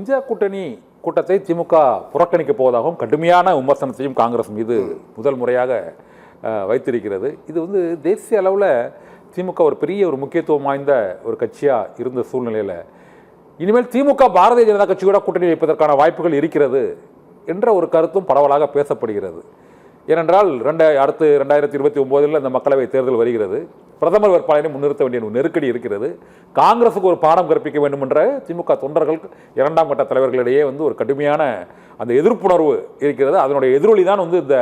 India கூட்டத்தை திமுக புறக்கணிக்க போவதாகவும் கடுமையான விமர்சனத்தையும் காங்கிரஸ் மீது முதல் முறையாக வைத்திருக்கிறது. இது தேசிய அளவில் திமுக ஒரு பெரிய ஒரு முக்கியத்துவம் வாய்ந்த ஒரு கட்சியாக இருந்த சூழ்நிலையில் இனிமேல் திமுக பாரதிய ஜனதா கட்சியோட கூட்டணி வைப்பதற்கான வாய்ப்புகள் இருக்கிறது என்ற ஒரு கருத்தும் பரவலாக பேசப்படுகிறது. ஏனென்றால் அடுத்து 2029 இந்த மக்களவை தேர்தல் வருகிறது. பிரதமர் வேட்பாளரை முன்னிறுத்த வேண்டிய நெருக்கடி இருக்கிறது. காங்கிரஸுக்கு ஒரு பாடம் கற்பிக்க வேண்டும் என்ற திமுக தொண்டர்கள் இரண்டாம் கட்ட தலைவர்களிடையே ஒரு கடுமையான அந்த எதிர்ப்புணர்வு இருக்கிறது. அதனுடைய எதிரொலி தான் இந்த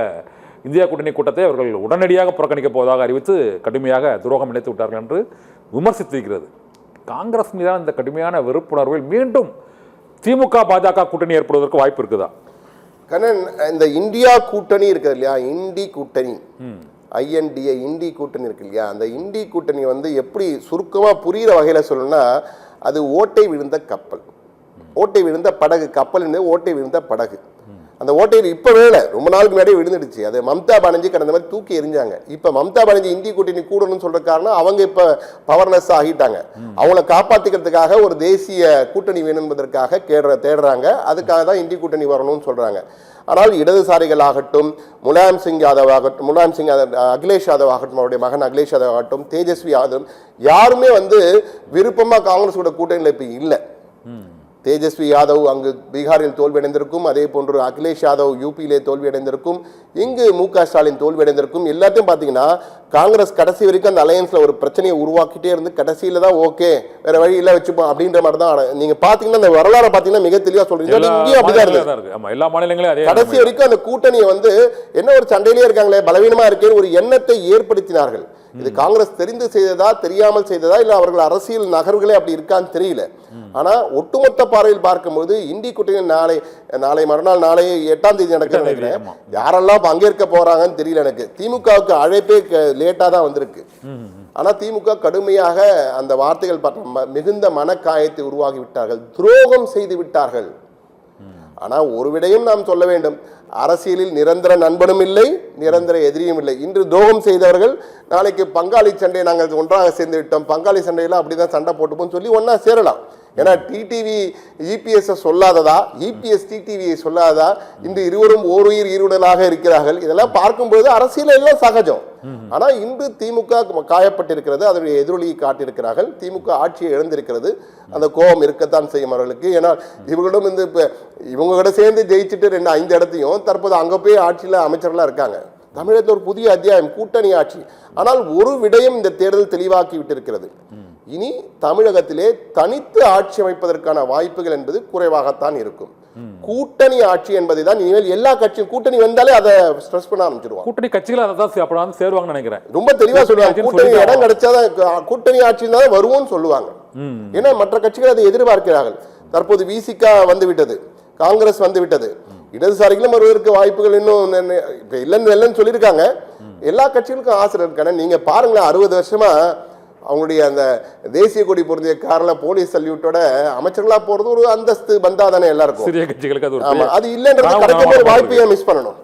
இந்தியா கூட்டணி கூட்டத்தை அவர்கள் உடனடியாக புறக்கணிக்க போவதாக அறிவித்து கடுமையாக துரோகம் இணைத்து விட்டார்கள் என்று விமர்சித்திருக்கிறது. காங்கிரஸ் மீதான இந்த கடுமையான வெறுப்புணர்வில் மீண்டும் திமுக பாஜக கூட்டணி ஏற்படுவதற்கு வாய்ப்பு இருக்குதா? கண்ணன், இந்த இந்தியா கூட்டணி இருக்குது இல்லையா, இண்டி கூட்டணி, INDA இண்டி கூட்டணி இருக்கு இல்லையா, அந்த இண்டி கூட்டணி எப்படி சுருக்கமாக புரிகிற வகையில் சொல்லணும்னா, அது ஓட்டை விழுந்த கப்பல், ஓட்டை விழுந்த படகு, கப்பல் ஓட்டை விழுந்த படகு. அந்த ஓட்டையில் இப்போ வேலை ரொம்ப நாளுக்கு முன்னாடியே விழுந்துடுச்சு. அது மம்தா பானர்ஜி கடந்த மாதிரி தூக்கி எறிஞ்சாங்க. இப்போ மம்தா பானர்ஜி இந்திய கூட்டணி கூடணும்னு சொல்ற காரணம் அவங்க இப்போ பவர்லெஸ் ஆகிட்டாங்க. அவங்கள காப்பாற்றிக்கிறதுக்காக ஒரு தேசிய கூட்டணி வேணும் என்பதற்காக தேடுறாங்க. அதுக்காக தான் இந்திய கூட்டணி வரணும்னு சொல்றாங்க. ஆனால் இடதுசாரிகள் ஆகட்டும், முலாயம் சிங் அகிலேஷ் யாதவ் ஆகட்டும், அவருடைய மகன் அகிலேஷ் யாதவ் ஆகட்டும், தேஜஸ்வி யாதவ், யாருமே விருப்பமா காங்கிரஸோட கூட்டணியில் இப்போ இல்லை. தேஜஸ்வி யாதவ் அங்கு பீகாரில் தோல்வியடைந்திருக்கும், அதே போன்று அகிலேஷ் யாதவ் யூபியிலே தோல்வியடைந்திருக்கும், இங்கு MK ஸ்டாலின் தோல்வியடைந்திருக்கும். எல்லாத்தையும் பார்த்தீங்கன்னா காங்கிரஸ் கடைசி வரைக்கும் அந்த அலையன்ஸ்ல ஒரு பிரச்சனையை உருவாக்கிட்டே இருந்து கடைசியில தான் ஓகே வேற வழி இல்லை வச்சுப்போம் அப்படின்ற மாதிரி தான். நீங்க பாத்தீங்கன்னா அந்த வரலாறு பாத்தீங்கன்னா மிக தெளிவா சொல்றீங்க. இங்கேயும் அப்படிதான் இருக்கு. எல்லா மாநிலங்களும் கடைசி வரைக்கும் அந்த கூட்டணியை என்ன ஒரு சண்டையிலே இருக்காங்களே, பலவீனமா இருக்கேன்னு ஒரு எண்ணத்தை ஏற்படுத்தினார்கள். இது காங்கிரஸ் தெரிந்து செய்ததா தெரியாமல் செய்ததா இல்ல அவர்கள் அரசியல் நகர்வுகளே அப்படி இருக்கான்னு தெரியல. ஆனா ஒட்டுமொத்த பார்வையில் பார்க்கும்போது இந்தி கூட்டணி நாளை மறுநாள் 8ஆம் தேதி நடக்குன்னு நினைக்கிறேன். யாரெல்லாம் பங்கேற்க போறாங்கன்னு தெரியல எனக்கு. திமுகவுக்கு அழைப்பே லேட்டா தான் வந்திருக்கு. ஆனா திமுக கடுமையாக அந்த வார்த்தைகள் மிகுந்த மனக்காயத்தை உருவாகி விட்டார்கள், துரோகம் செய்து விட்டார்கள். ஆனா ஒரு விடையும் நாம் சொல்ல வேண்டும், அரசியலில் நிரந்தர நண்பனும் இல்லை, நிரந்தர எதிரியும் இல்லை. இன்று துரோகம் செய்தவர்கள் நாளைக்கு பங்காளி சண்டை நாங்கள் ஒன்றாக சேர்ந்து விட்டோம், பங்காளி சண்டையெல்லாம் அப்படிதான் சண்டை போட்டுப்போம் சொல்லி ஒன்னா சேரலாம். ஏன்னா டிடிவி EPS சொல்லாததா, EPS டிடிவியை சொல்லாததா, இன்று இருவரும் ஓருயிர் ஈருடலாக இருக்கிறார்கள். இதெல்லாம் பார்க்கும்போது அரசியல் எல்லாம் சகஜம். ஆனா இன்று திமுக காயப்பட்டிருக்கிறது, அதனுடைய எதிரொலியை காட்டியிருக்கிறார்கள். திமுக ஆட்சியை இழந்திருக்கிறது. அந்த கோபம் இருக்கத்தான் செய்யும் அவர்களுக்கு. ஏன்னா இவங்களிடம் இவங்க கூட சேர்ந்து ஜெயிச்சுட்டு 5 இடத்தையும் தற்போது அங்க போய் ஆட்சியில அமைச்சர்களா இருக்காங்க. தமிழகத்தில் ஒரு புதிய அத்தியாயம், கூட்டணி ஆட்சி. ஆனால் ஒரு விடயம் இந்த தேர்தல் தெளிவாக்கி விட்டிருக்கிறது. இனி தமிழகத்திலே தனித்து ஆட்சி அமைப்பதற்கான வாய்ப்புகள் என்பது குறைவாகத்தான் இருக்கும். கூட்டணி ஆட்சி என்பதை தான் இனிமேல் எல்லா கட்சியும் கூட்டணி வந்தாலே அதை ஸ்ட்ரெஸ் பண்ண ஆரம்பிச்சிருவாங்க. கூட்டணி கட்சிகள் அதை தான் சேருவாங்கன்னு நினைக்கிறேன். ரொம்ப தெளிவா சொல்லுவாங்க, கூட்டணி இடம் கிடைச்சாதான் கூட்டணி ஆட்சி தான் வருவோம்னு சொல்லுவாங்க. ஏன்னா மற்ற கட்சிகள் அதை எதிர்பார்க்கிறார்கள். தற்போது VCK வந்துவிட்டது, காங்கிரஸ் வந்துவிட்டது, இடதுசாரிகளும் வருவதற்கு வாய்ப்புகள் இன்னும் இல்லைன்னு சொல்லியிருக்காங்க. எல்லா கட்சிகளுக்கும் ஆசை இருக்கான. நீங்க பாருங்களேன், 60 வருஷமா அவங்களுடைய அந்த தேசிய கொடி பொருந்திய கார்ல போலீஸ் சல்யூட்டோட அமைச்சர்களா போறது ஒரு அந்தஸ்து பந்தா தானே எல்லாருக்கும். சிறிய கட்சிகளுக்கு அது இல்லைன்றது கிடைக்கும் வாய்ப்பையே மிஸ் பண்ணணும்.